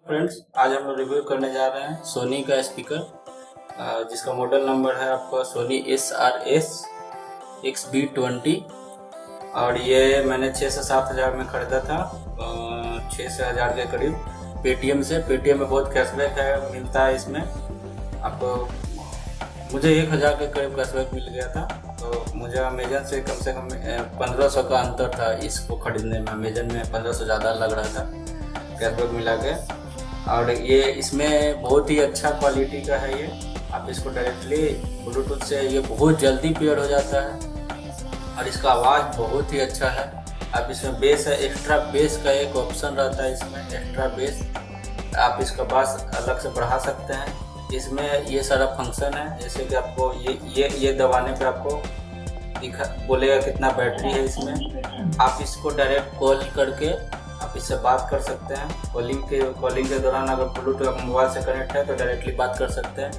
Friends, आज हम लोग रिव्यू करने जा रहे हैं सोनी का स्पीकर जिसका मॉडल नंबर है आपका सोनी SRS XB20 और ये मैंने 6 से 7 हज़ार में ख़रीदा था, 6 से हज़ार के करीब पेटीएम से। पेटीएम में बहुत कैशबैक है मिलता है इसमें आपको। मुझे 1000 के करीब कैशबैक मिल गया था, तो मुझे अमेजन से कम 1500 का अंतर था इसको ख़रीदने में। अमेजन में 1500 ज़्यादा लग रहा था कैशबैक मिला के। और ये इसमें बहुत ही अच्छा क्वालिटी का है। ये आप इसको डायरेक्टली ब्लूटूथ से ये बहुत जल्दी पेयर हो जाता है और इसका आवाज़ बहुत ही अच्छा है। आप इसमें बेस है, एक्स्ट्रा बेस का एक ऑप्शन रहता है इसमें, एक्स्ट्रा बेस आप इसका बास अलग से बढ़ा सकते हैं। इसमें ये सारा फंक्शन है, जैसे कि आपको ये दबाने पे आपको बोलेगा कितना बैटरी है इसमें। आप इसको डायरेक्ट कॉल करके आप इससे बात कर सकते हैं। कॉलिंग के दौरान अगर ब्लूटूथ मोबाइल से कनेक्ट है तो डायरेक्टली बात कर सकते हैं,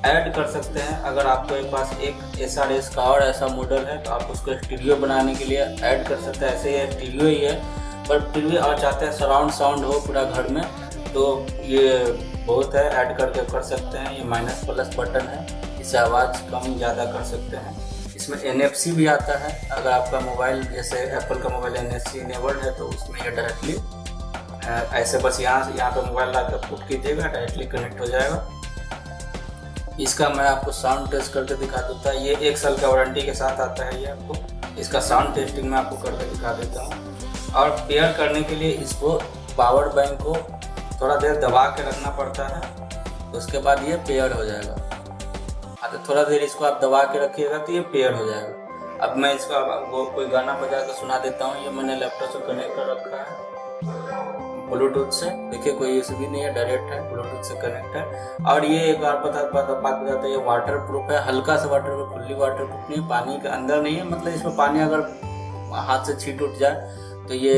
ऐड कर सकते हैं। अगर आपके पास एक SRS का और ऐसा मॉडल है तो आप उसको स्टीरियो बनाने के लिए ऐड कर सकते हैं। ऐसे ये स्टीरियो ही है, पर फिर भी और चाहते हैं सराउंड साउंड हो पूरा घर में, तो ये बहुत है, ऐड करके कर सकते हैं। ये माइनस प्लस बटन है, इससे आवाज़ कम ज़्यादा कर सकते हैं। इसमें NFC भी आता है। अगर आपका मोबाइल जैसे एप्पल का मोबाइल NFC इनेबल्ड है तो उसमें ये डायरेक्टली ऐसे बस यहाँ पे मोबाइल ला कर पुट कीजिएगा, डायरेक्टली कनेक्ट हो जाएगा। इसका मैं आपको साउंड टेस्ट करके दिखा देता हूँ। ये 1 साल का वारंटी के साथ आता है। ये आपको इसका साउंड टेस्टिंग मैं आपको करके दिखा देता हूँ। और पेयर करने के लिए इसको पावर बैंक को थोड़ा देर दबा के रखना पड़ता है, उसके बाद ये पेयर हो जाएगा। तो थोड़ा देर इसको आप दबा के रखिएगा तो ये पेयर हो जाएगा। अब मैं इसका वो कोई गाना बजा कर सुना देता हूँ। ये मैंने लैपटॉप से कनेक्ट कर रखा है ब्लूटूथ से। देखिए कोई USB नहीं है, डायरेक्ट है, ब्लूटूथ से कनेक्ट है। और ये एक बात बताता है, ये वाटर प्रूफ है, हल्का सा water proof, fully water proof नहीं है, पानी के अंदर नहीं है। मतलब इसमें पानी अगर हाथ से छींट उठ जाए तो ये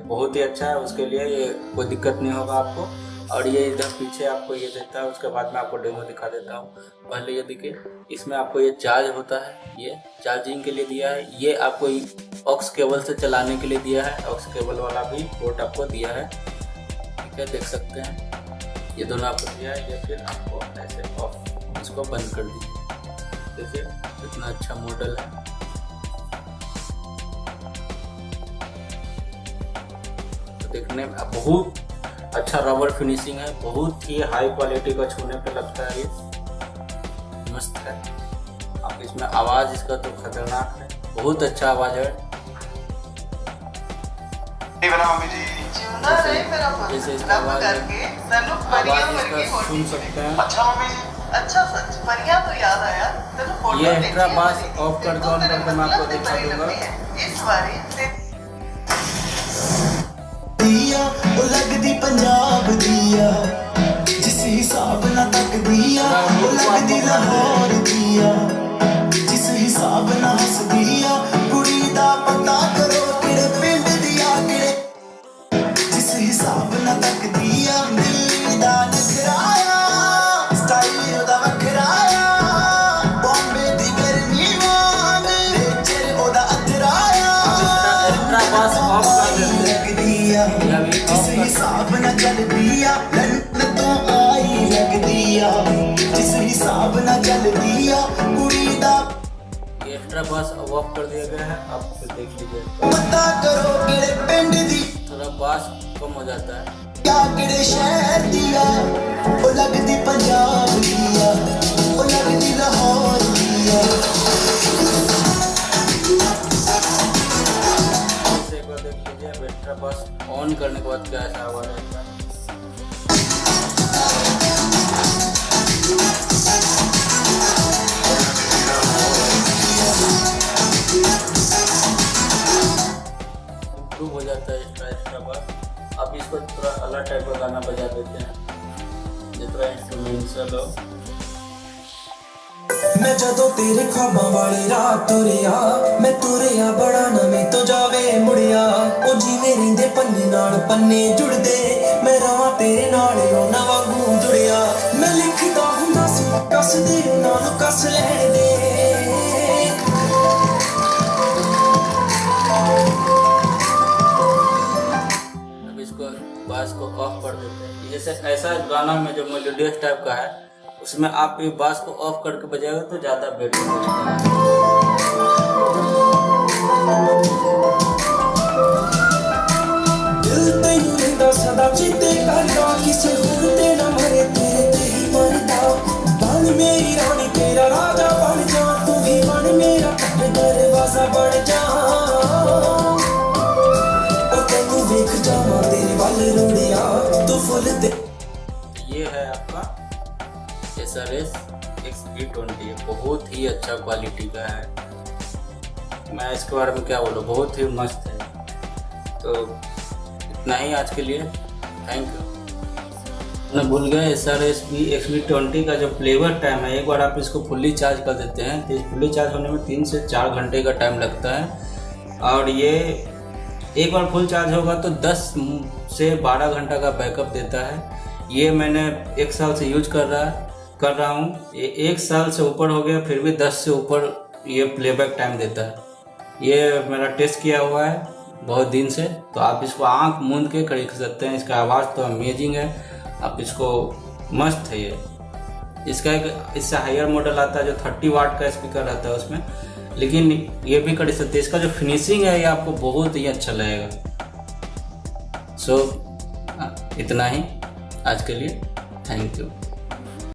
बहुत ही अच्छा है, उसके लिए ये कोई दिक्कत नहीं होगा आपको। और ये इधर पीछे आपको ये देता है। उसके बाद मैं आपको डेमो दिखा देता हूँ। पहले ये देखिए, इसमें आपको ये चार्ज होता है, ये चार्जिंग के लिए दिया है। ये आपको ऑक्स केबल से चलाने के लिए दिया है, ऑक्स केबल वाला भी पोर्ट आपको दिया है। ठीक है, देख सकते हैं ये दोनों आपको दिया है। ये फिर आपको ऐसे ऑफ, इसको बंद कर दीजिए। देखिए कितना अच्छा मॉडल है। तो देखने में बहुत अच्छा रबर फिनिशिंग है, बहुत ही हाई क्वालिटी का छूने पे लगता है, ये मस्त है। आप इसमें आवाज़ इसका तो खतरनाक है, बहुत अच्छा आवाज़ है। जैसे इसका आवाज़ इसका सुन सकते हैं। अच्छा सच बढ़िया। तो याद आया ये एक्स्ट्रा बास ऑफ करके ऑन करके मैं आपको दिखा दूंगा। इस बारी ਉਹ ਲੱਗਦੀ ਪੰਜਾਬ ਦੀਆਂ ਜਿਸ ਹਿਸਾਬ ਨਾਲ ਤੱਕਦੀ ਆ ਉਹ ਲੱਗਦੀ ਲਾਹੌਰ ਦੀਆਂ ਜਿਸ ਹਿਸਾਬ ਨਾਲ ਹੱਸਦੀ ਆ ਕੁੜੀ ਦਾ ਪਤਾ ਕਰੋ ਕਿਹੜੇ ਪਿੰਡ ਦੀ ਆ ਕਿਹੜੇ ਜਿਸ ਹਿਸਾਬ ਨਾਲ ਤੱਕਦੀ ਆ ਦਿੱਲੀ ਦਾ ਨਖਰਾਇਆ ਸਟਾਈਲ ਉਹਦਾ ਵੱਖਰਾ ਆ ਬੰਬੇ ਦੀ ਗਰਮੀ ਵਾਂਗ ਨੇਚਰ ਉਹਦਾ ਅਥਰਾਇਆ बास ऑफ कर देते हैं। जिस हिसाब न चलदी आ लंदन तो आई लगदी आ जिस हिसाब न चलदी आ कुड़ी दा ये एक्स्ट्रा बास ऑफ कर दिया गया है। आप फिर देख लीजिए, पता करो किड़े पिंड दी थोड़ा बास कम हो जाता है। क्या किड़े शहर दी आ ओ लगदी पंजाब दी आ ओ लगदी लाहौर दी आ। बस ऑन करने के बाद क्या ऐसा आवाज आता है। इम्प्रूव हो जाता है एक्स्ट्रा बस। अब इसको थोड़ा अलग टाइप का गाना बजा देते हैं, जो थोड़ा इंस्ट्रूमेंटल हो। मैं जदों तेरे ख्वाबां वाली रात तुरिया मैं तुरिया बड़ा नवें तो जावे मुड़िया ओ जिवें रहिंदे पन्ने नाल पन्ने जुड़दे मैं रवां तेरे नाल ओना वांगू जुड़िया मैं लिखदा हुंदा सी कस दे उन्हां नूं कस लैण दे। अब इसको बास को ऑफ कर देते हैं। जैसे ऐसा गाना में जो मेलोडियस टाइप का है उसमें आप ये बास को ऑफ करके बजाएगा तो ज़्यादा बेटर होता है। दिल तैनू रहिंदा सदा चेते करदा, किसे होर ते ना मरे तेरे ते ही मरदा। बन मेरी रानी तेरा राजा बन जा, तू ही बन मेरा दरवाजा बन जा। ओ तैनू वेख जावां तेरे वल रोड़िया, तू फुल दे। ये है आपका SRS XB20, बहुत ही अच्छा क्वालिटी का है। मैं इसके बारे में क्या बोलूँ, बहुत ही मस्त है। तो इतना ही आज के लिए, थैंक यू। मैं भूल गया SRS XB20 का जो प्लेबैक टाइम है, एक बार आप इसको फुल्ली चार्ज कर देते हैं तो फुल्ली चार्ज होने में 3 से 4 घंटे का टाइम लगता है। और ये एक बार फुल चार्ज होगा तो 10 से 12 घंटा का बैकअप देता है। ये मैंने 1 साल से यूज कर रहा हूँ। ये 1 साल से ऊपर हो गया, फिर भी 10 से ऊपर ये प्लेबैक टाइम देता है। ये मेरा टेस्ट किया हुआ है बहुत दिन से, तो आप इसको आंख मूंद के खरीद सकते हैं। इसका आवाज़ तो अमेजिंग है, आप इसको मस्त है। ये इसका एक इससे हायर मॉडल आता है जो 30 वाट का स्पीकर रहता है उसमें, लेकिन ये भी कर सकते हैं। इसका जो फिनिशिंग है ये आपको बहुत ही अच्छा लगेगा। सो इतना ही आज के लिए, थैंक यू।